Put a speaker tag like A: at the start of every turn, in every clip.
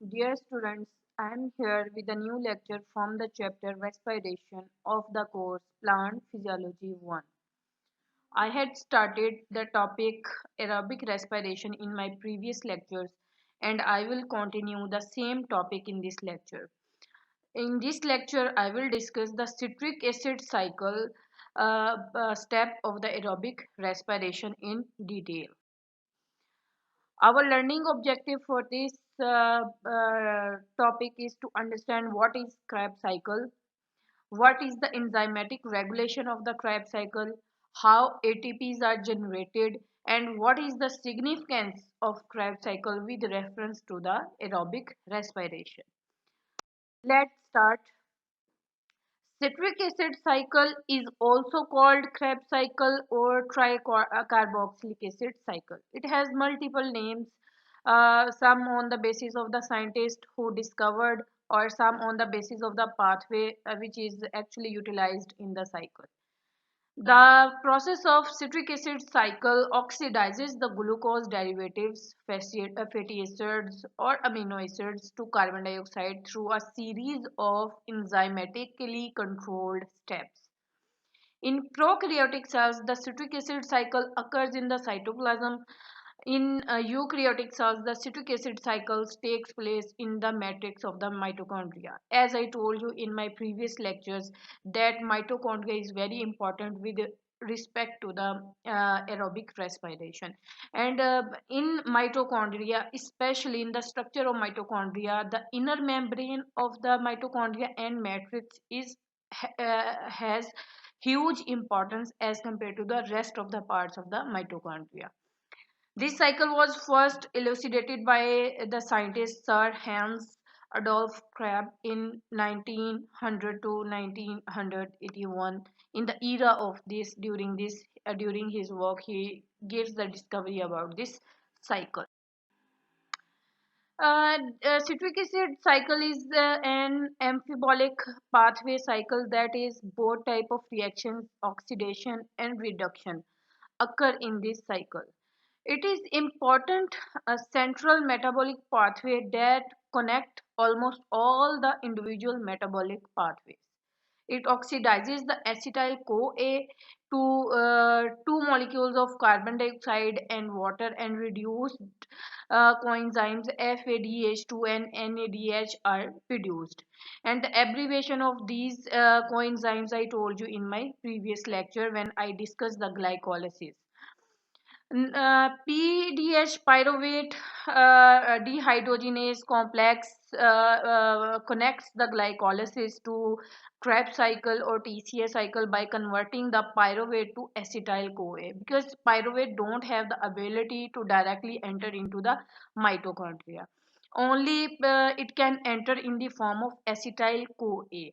A: Dear students, I am here with a new lecture from the chapter Respiration of the course Plant Physiology 1. I had started the topic aerobic respiration in my previous lectures and I will continue the same topic in this lecture. In this lecture, I will discuss the citric acid cycle step of the aerobic respiration in detail. Our learning objective for this topic is to understand what is Krebs cycle, what is the enzymatic regulation of the Krebs cycle, how ATPs are generated, and what is the significance of Krebs cycle with reference to the aerobic respiration. Let's start. Citric acid cycle is also called Krebs cycle or tricarboxylic acid cycle. It has multiple names, some on the basis of the scientist who discovered, or some on the basis of the pathway which is actually utilized in the cycle. The process of citric acid cycle oxidizes the glucose derivatives, fatty acids, or amino acids to carbon dioxide through a series of enzymatically controlled steps. In prokaryotic cells, the citric acid cycle occurs in the cytoplasm. In eukaryotic cells, the citric acid cycle takes place in the matrix of the mitochondria. As I told you in my previous lectures, that mitochondria is very important with respect to the aerobic respiration. And in mitochondria, especially in the structure of mitochondria, the inner membrane of the mitochondria and matrix has huge importance as compared to the rest of the parts of the mitochondria. This cycle was first elucidated by the scientist Sir Hans Adolf Krebs in 1900 to 1981. In the era of this, during his work, he gives the discovery about this cycle. Citric acid cycle is an amphibolic pathway cycle, that is both type of reactions, oxidation and reduction, occur in this cycle. It is important central metabolic pathway that connect almost all the individual metabolic pathways. It oxidizes the acetyl CoA to two molecules of carbon dioxide and water, and reduced coenzymes FADH2 and NADH are produced. And the abbreviation of these coenzymes I told you in my previous lecture when I discussed the glycolysis. PDH pyruvate dehydrogenase complex connects the glycolysis to Krebs cycle or TCA cycle by converting the pyruvate to acetyl CoA, because pyruvate don't have the ability to directly enter into the mitochondria. Only it can enter in the form of acetyl CoA,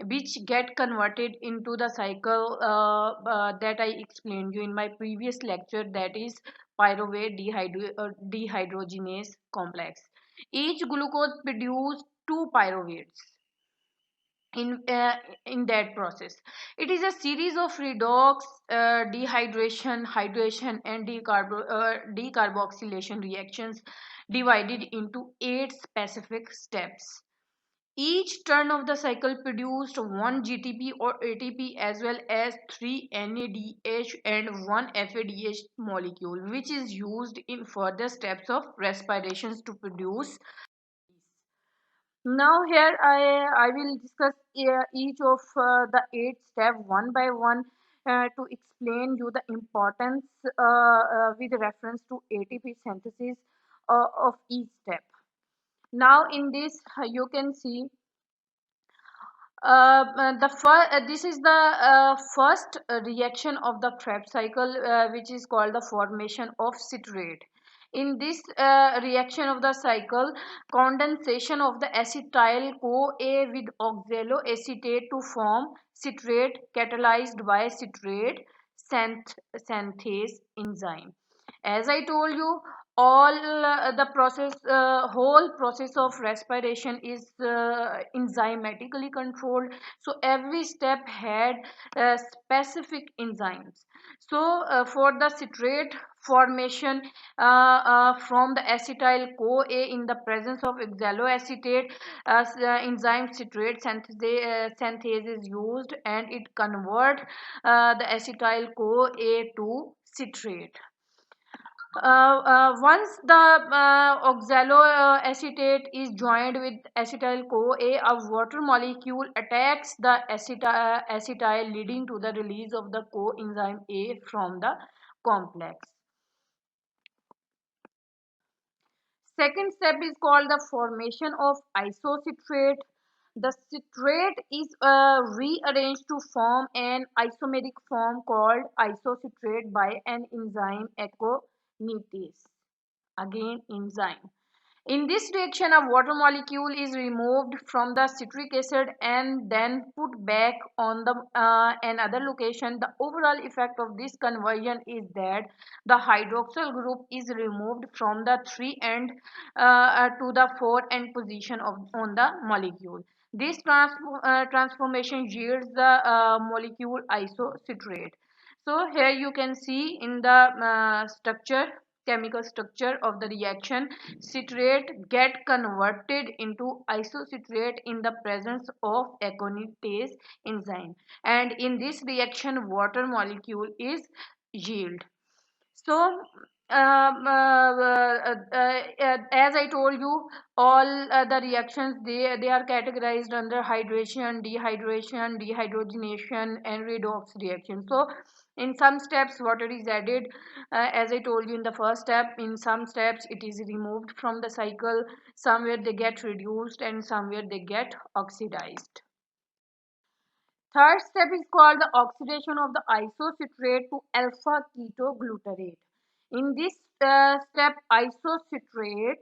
A: which get converted into the cycle that I explained you in my previous lecture, that is pyruvate dehydrogenase complex. Each glucose produce two pyruvates in uh, in that process. It is a series of redox, dehydration, hydration and decarboxylation reactions divided into 8 specific steps. Each turn of the cycle produced one GTP or ATP as well as 3 NADH and 1 FADH molecule, which is used in further steps of respirations to produce. Now here I will discuss each of the 8 steps one by one to explain you the importance with reference to ATP synthesis of each step. Now in this you can see this is the first reaction of the Krebs cycle, which is called the formation of citrate. In this reaction of the cycle, condensation of the acetyl CoA with oxaloacetate to form citrate catalyzed by citrate synthase enzyme. As I told you, all the process whole process of respiration is enzymatically controlled. So every step had specific enzymes. So for the citrate formation from the acetyl CoA in the presence of oxaloacetate, enzyme citrate synthase is used, and it convert the acetyl CoA to citrate. Once the oxaloacetate is joined with acetyl CoA, a water molecule attacks the acetyl, leading to the release of the coenzyme A from the complex. Second step is called the formation of isocitrate. The citrate is rearranged to form an isomeric form called isocitrate by an enzyme aconitase. Again, enzyme. In this reaction, a water molecule is removed from the citric acid and then put back on the another location. The overall effect of this conversion is that the hydroxyl group is removed from the 3 end to the 4 end position on the molecule. This transformation yields the molecule isocitrate. So here you can see in the chemical structure of the reaction, citrate get converted into isocitrate in the presence of aconitase enzyme, and in this reaction water molecule is yield. So as I told you, all the reactions, they are categorized under hydration, dehydrogenation, and redox reaction. So in some steps water is added, as I told you in the first step. In some steps it is removed from the cycle, somewhere they get reduced and somewhere they get oxidized. Third step is called the oxidation of the isocitrate to alpha ketoglutarate. In this step, isocitrate,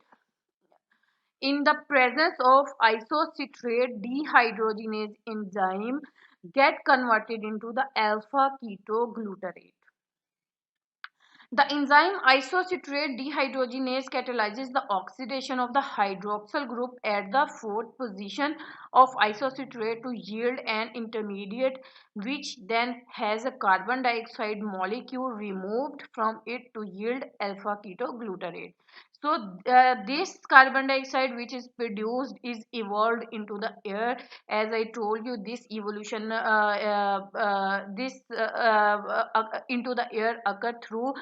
A: in the presence of isocitrate dehydrogenase enzyme, get converted into the alpha ketoglutarate. The enzyme isocitrate dehydrogenase catalyzes the oxidation of the hydroxyl group at the fourth position of isocitrate to yield an intermediate, which then has a carbon dioxide molecule removed from it to yield alpha ketoglutarate. So this carbon dioxide which is produced is evolved into the air. As I told you, this evolution this into the air occur through,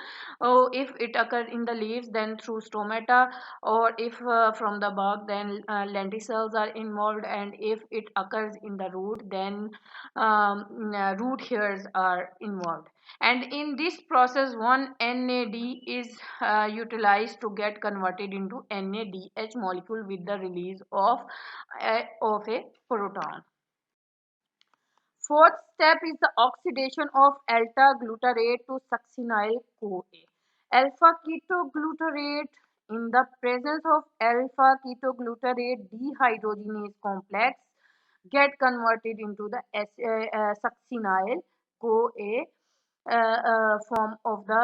A: if it occurs in the leaves, then through stomata, or if from the bark, then lenticels are involved, and if it occurs in the root, then root hairs are involved. And in this process, one NAD is utilized to get converted into NADH molecule with the release of a proton. Fourth step is the oxidation of alpha glutarate to succinyl CoA. Alpha ketoglutarate, in the presence of alpha ketoglutarate dehydrogenase complex, get converted into the succinyl CoA form of the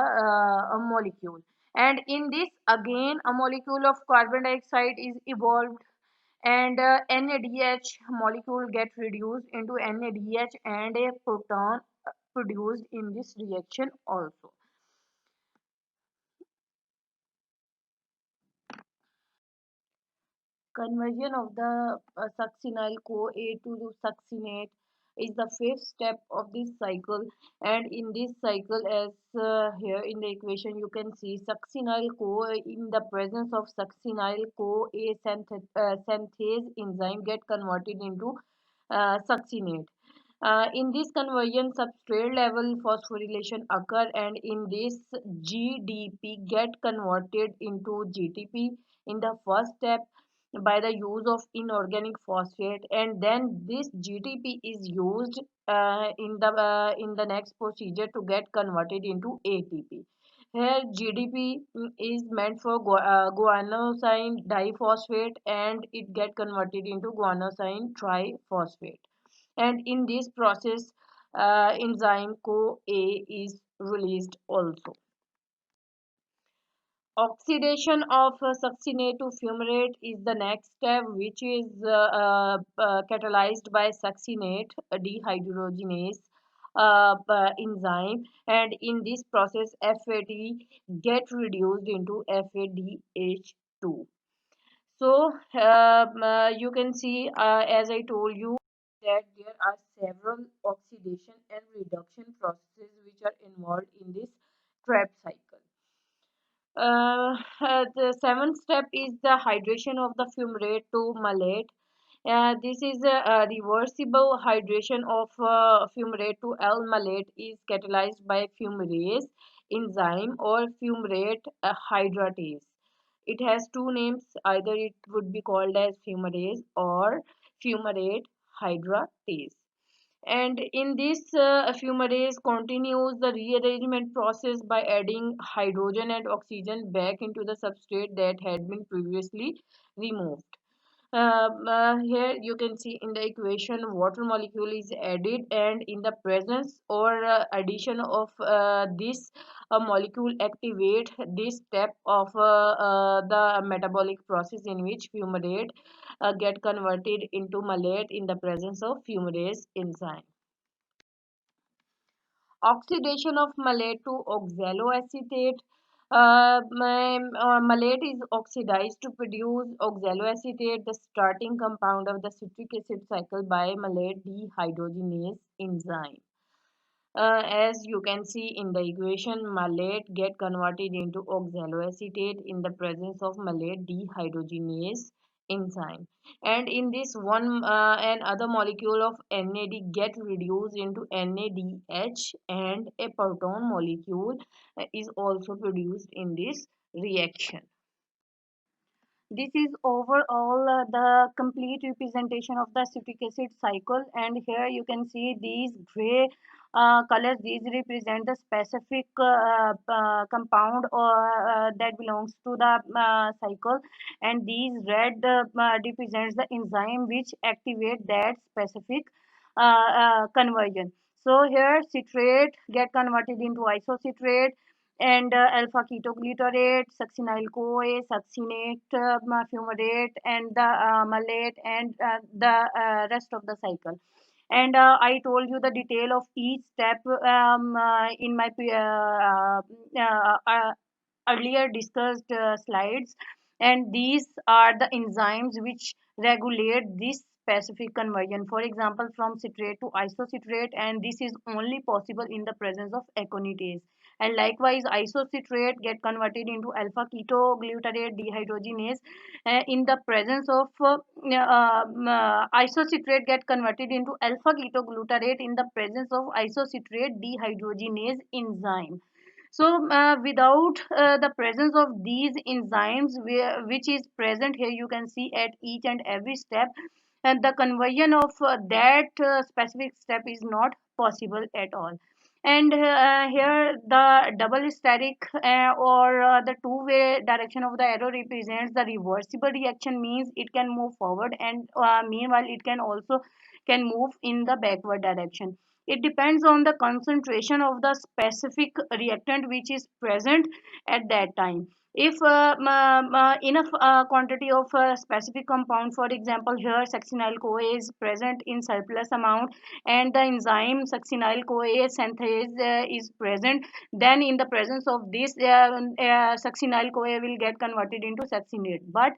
A: molecule. And in this, again a molecule of carbon dioxide is evolved, and NADH molecule get reduced into NADH, and a proton produced in this reaction also. Conversion of the succinyl CoA to succinate is the fifth step of this cycle, and in this cycle, as here in the equation you can see, succinyl CoA, in the presence of succinyl CoA synthase enzyme get converted into succinate. In this conversion, substrate level phosphorylation occur, and in this GDP get converted into GTP in the first step by the use of inorganic phosphate, and then this GTP is used in the next procedure to get converted into ATP. Here GDP is meant for guanosine diphosphate, and it get converted into guanosine triphosphate. And in this process, enzyme CoA is released also. Oxidation of succinate to fumarate is the next step, which is catalyzed by succinate dehydrogenase enzyme, and in this process, FAT get reduced into FADH2. So you can see, as I told you, that there are several oxidation and reduction processes which are involved in this Krebs cycle. The seventh step is the hydration of the fumarate to malate. This is a reversible hydration of fumarate to L-malate is catalyzed by fumarase enzyme or fumarate hydratase. It has two names. Either it would be called as fumarase or fumarate hydratase. And in this, fumarase continues the rearrangement process by adding hydrogen and oxygen back into the substrate that had been previously removed. Here you can see in the equation water molecule is added, and in the presence or addition of this molecule activate this step of the metabolic process in which fumarate get converted into malate in the presence of fumarase enzyme. Oxidation of malate to oxaloacetate. Malate is oxidized to produce oxaloacetate, the starting compound of the citric acid cycle by malate dehydrogenase enzyme. As you can see in the equation, malate get converted into oxaloacetate in the presence of malate dehydrogenase enzyme. And in this one, another molecule of NAD get reduced into NADH, and a proton molecule is also produced in this reaction. This is overall the complete representation of the citric acid cycle, and here you can see these gray colors. These represent the specific compound or that belongs to the cycle, and these red represents the enzyme which activate that specific conversion. So here citrate get converted into isocitrate, and alpha ketoglutarate, succinyl CoA, succinate, fumarate, and the malate, and the rest of the cycle. And I told you the detail of each step in my earlier discussed slides, and these are the enzymes which regulate this specific conversion, for example from citrate to isocitrate, and this is only possible in the presence of aconitase. And likewise isocitrate get converted into alpha ketoglutarate dehydrogenase in the presence of isocitrate get converted into alpha ketoglutarate in the presence of isocitrate dehydrogenase enzyme. So without the presence of these enzymes, which is present here, you can see at each and every step, and the conversion of that specific step is not possible at all. And here the double static or the two-way direction of the arrow represents the reversible reaction, means it can move forward, and meanwhile it can also can move in the backward direction. It depends on the concentration of the specific reactant which is present at that time. If enough quantity of a specific compound, for example here succinyl CoA is present in surplus amount, and the enzyme succinyl CoA synthase is present, then in the presence of this succinyl CoA will get converted into succinate. But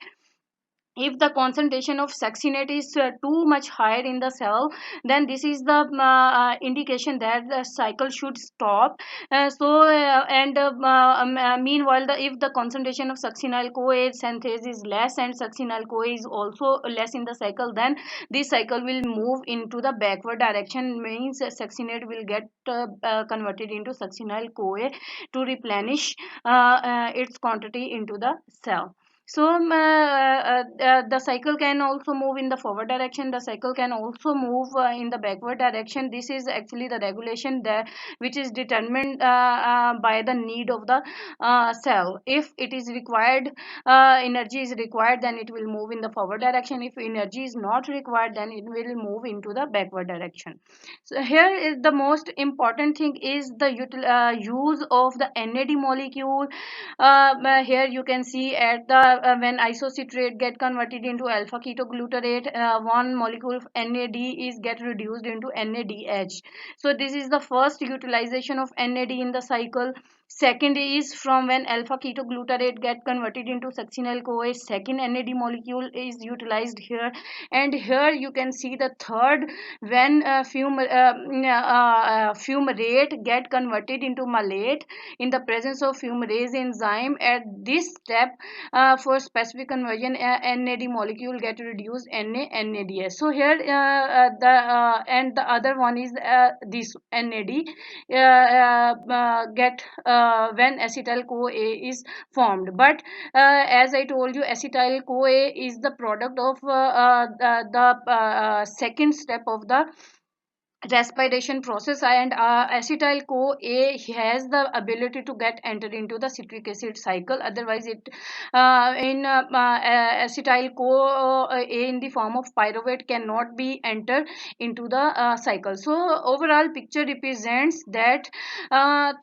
A: if the concentration of succinate is too much higher in the cell, then this is the indication that the cycle should stop. Meanwhile if the concentration of succinyl CoA synthase is less and succinyl CoA is also less in the cycle, then this cycle will move into the backward direction, means succinate will get converted into succinyl CoA to replenish its quantity into the cell. So the cycle can also move in the forward direction, the cycle can also move in the backward direction. This is actually the regulation that which is determined by the need of the cell. If it is required, energy is required, then it will move in the forward direction. If energy is not required, then it will move into the backward direction. So here is the most important thing is the use of the NAD molecule. Here you can see at the when isocitrate get converted into alpha ketoglutarate, one molecule of NAD is get reduced into NADH. So this is the first utilization of NAD in the cycle. Second is from when alpha ketoglutarate get converted into succinyl CoA, second NAD molecule is utilized here. And here you can see the third, when fumarate get converted into malate in the presence of fumarase enzyme. At this step, for specific conversion, NAD molecule get reduced NADS. So here the and the other one is this NAD get when acetyl CoA is formed. But as I told you, acetyl CoA is the product of the second step of the respiration process, and acetyl CoA has the ability to get entered into the citric acid cycle. Otherwise it in acetyl CoA in the form of pyruvate cannot be entered into the cycle. So overall picture represents that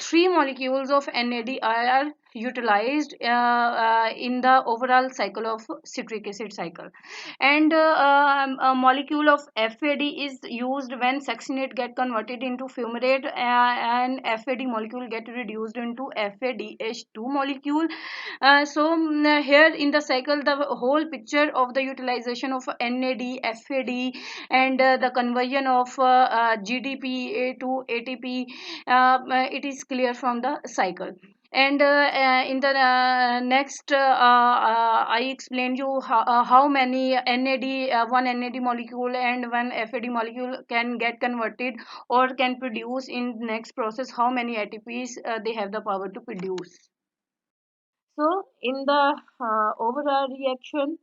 A: three molecules of NAD are utilized in the overall cycle of citric acid cycle. And a molecule of FAD is used when succinate get converted into fumarate, and FAD molecule get reduced into FADH2 molecule. Here in the cycle, the whole picture of the utilization of NAD, FAD, and the conversion of GDP to ATP, it is clear from the cycle. And in the next I explained you how many NAD, one NAD molecule and one FAD molecule can get converted or can produce in next process, how many ATPs they have the power to produce. So in the overall reaction,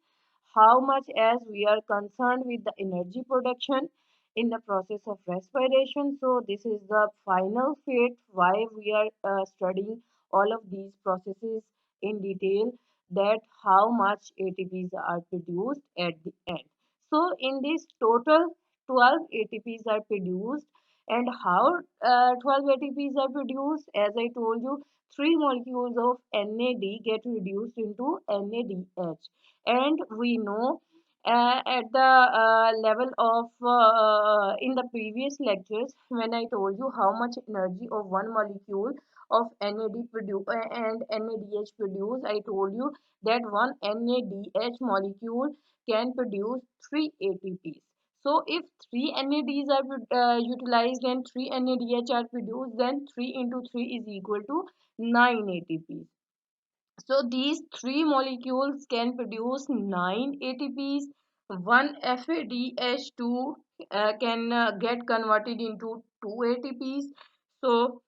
A: how much as we are concerned with the energy production in the process of respiration. So this is the final fate why we are studying all of these processes in detail, that how much ATPs are produced at the end. So in this total 12 ATPs are produced, and how 12 ATPs are produced, as I told you, three molecules of NAD get reduced into NADH. And we know at the level of in the previous lectures when I told you how much energy of one molecule of NAD produce and NADH produce, I told you that one NADH molecule can produce 3 ATPs. So if 3 NADs are utilized and 3 NADH are produced, then 3 into 3 is equal to 9 ATPs. So these three molecules can produce 9 ATPs. One FADH2 can get converted into 2 ATPs. So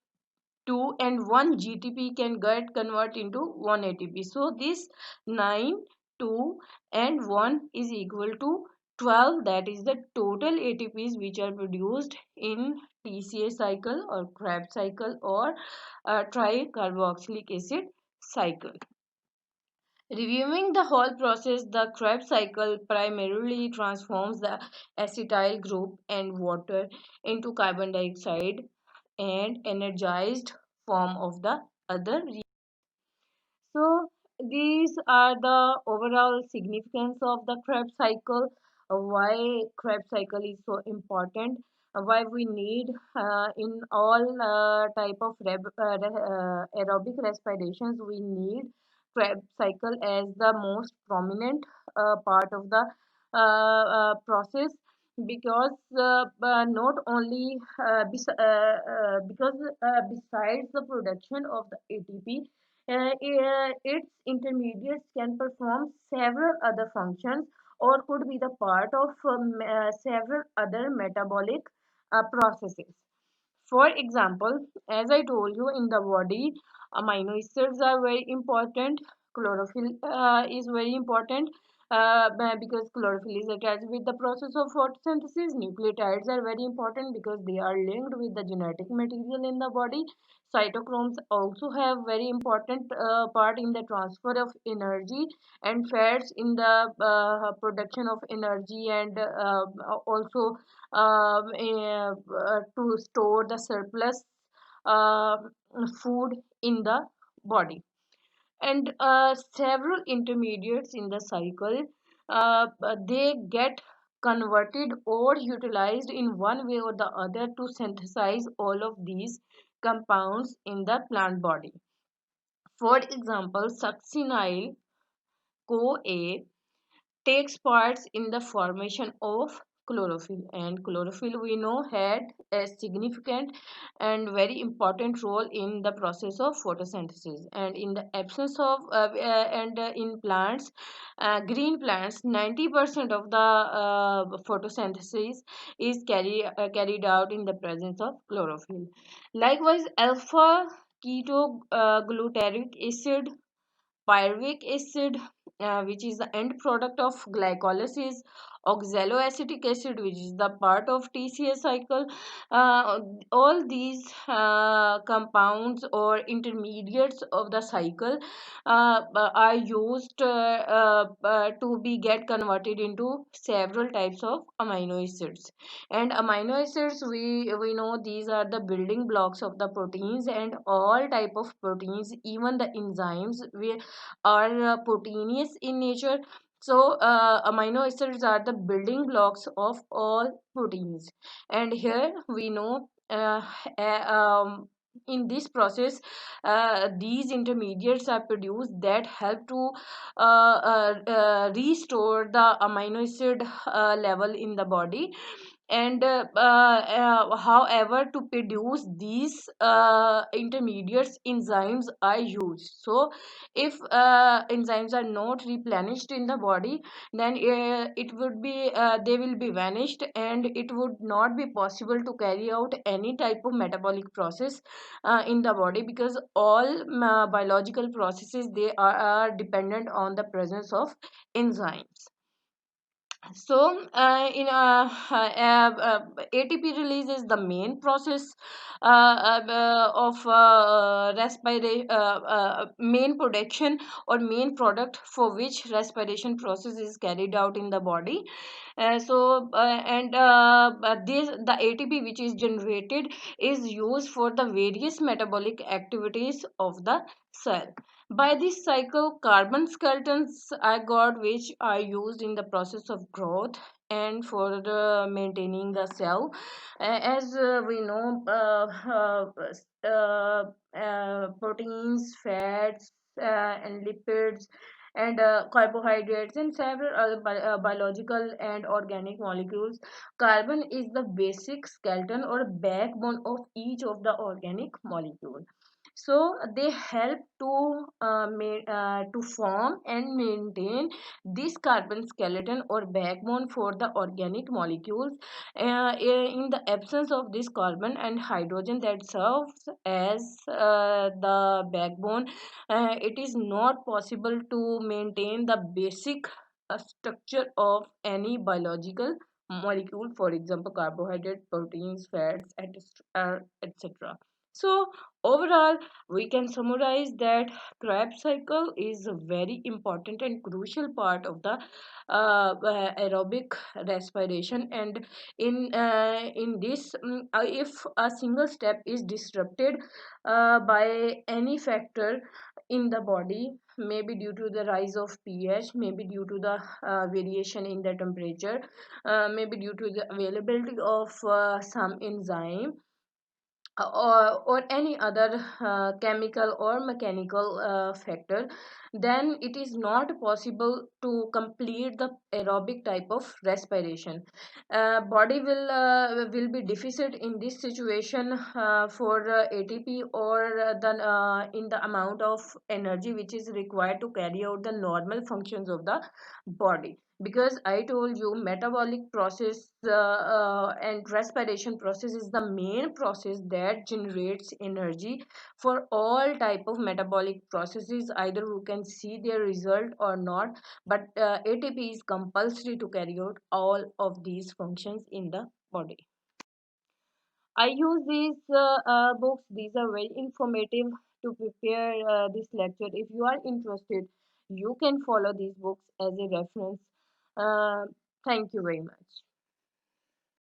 A: 2 and 1 GTP can get converted into 1 ATP. So this 9, 2 and 1 is equal to 12. That is the total ATPs which are produced in TCA cycle or Krebs cycle or tricarboxylic acid cycle. Reviewing the whole process, the Krebs cycle primarily transforms the acetyl group and water into carbon dioxide and energized form of the other. So these are the overall significance of the Krebs cycle, why Krebs cycle is so important, why we need in all type of aerobic respirations, we need Krebs cycle as the most prominent part of the process, because not only because besides the production of the ATP, its intermediates can perform several other functions or could be the part of several other metabolic processes. For example, as I told you, in the body, amino acids are very important. Chlorophyll is very important because chlorophyll is attached with the process of photosynthesis. Nucleotides are very important because they are linked with the genetic material in the body. Cytochromes also have very important part in the transfer of energy, and fats in the production of energy, and also to store the surplus uh, food in the body. And several intermediates in the cycle, they get converted or utilized in one way or the other to synthesize all of these compounds in the plant body. For example, succinyl CoA takes parts in the formation of chlorophyll, and chlorophyll we know had a significant and very important role in the process of photosynthesis. And in the absence of and in plants, green plants, 90% of the photosynthesis is carried out in the presence of chlorophyll. Likewise, alpha ketogluteric acid, pyruvic acid, which is the end product of glycolysis, oxaloacetic acid, which is the part of TCA cycle. Uh, all these compounds or intermediates of the cycle are used to be get converted into several types of amino acids. And amino acids, we know these are the building blocks of the proteins, and all type of proteins, even the enzymes, we are proteinous in nature. So amino acids are the building blocks of all proteins. And here we know in this process these intermediates are produced that help to restore the amino acid level in the body. And however, to produce these intermediates, enzymes are used. So if enzymes are not replenished in the body, then it would be they will be vanished, and it would not be possible to carry out any type of metabolic process in the body, because all biological processes, they are dependent on the presence of enzymes. So, ATP release is the main process of main production or main product for which respiration process is carried out in the body. This the ATP which is generated is used for the various metabolic activities of the cell. By this cycle, carbon skeletons are got, which are used in the process of growth and for the maintaining the cell. As we know, proteins, fats, and lipids, and carbohydrates, and several other biological and organic molecules. Carbon is the basic skeleton or backbone of each of the organic molecule. So they help to form and maintain this carbon skeleton or backbone for the organic molecules. In the absence of this carbon and hydrogen that serves as the backbone, it is not possible to maintain the basic structure of any biological molecule, for example carbohydrate, proteins, fats, etc. So overall, we can summarize that Krebs cycle is a very important and crucial part of the aerobic respiration. And in this, if a single step is disrupted by any factor in the body, maybe due to the rise of pH, maybe due to the variation in the temperature, maybe due to the availability of some enzyme, or any other chemical or mechanical factor, then it is not possible to complete the aerobic type of respiration. Body will be deficit in this situation for ATP, or in the amount of energy which is required to carry out the normal functions of the body. Because I told you, metabolic process and respiration process is the main process that generates energy for all type of metabolic processes. Either we can can see their result or not, but ATP is compulsory to carry out all of these functions in the body. I use these books. These are very informative to prepare this lecture. If you are interested, you can follow these books as a reference. Uh, Thank you very much.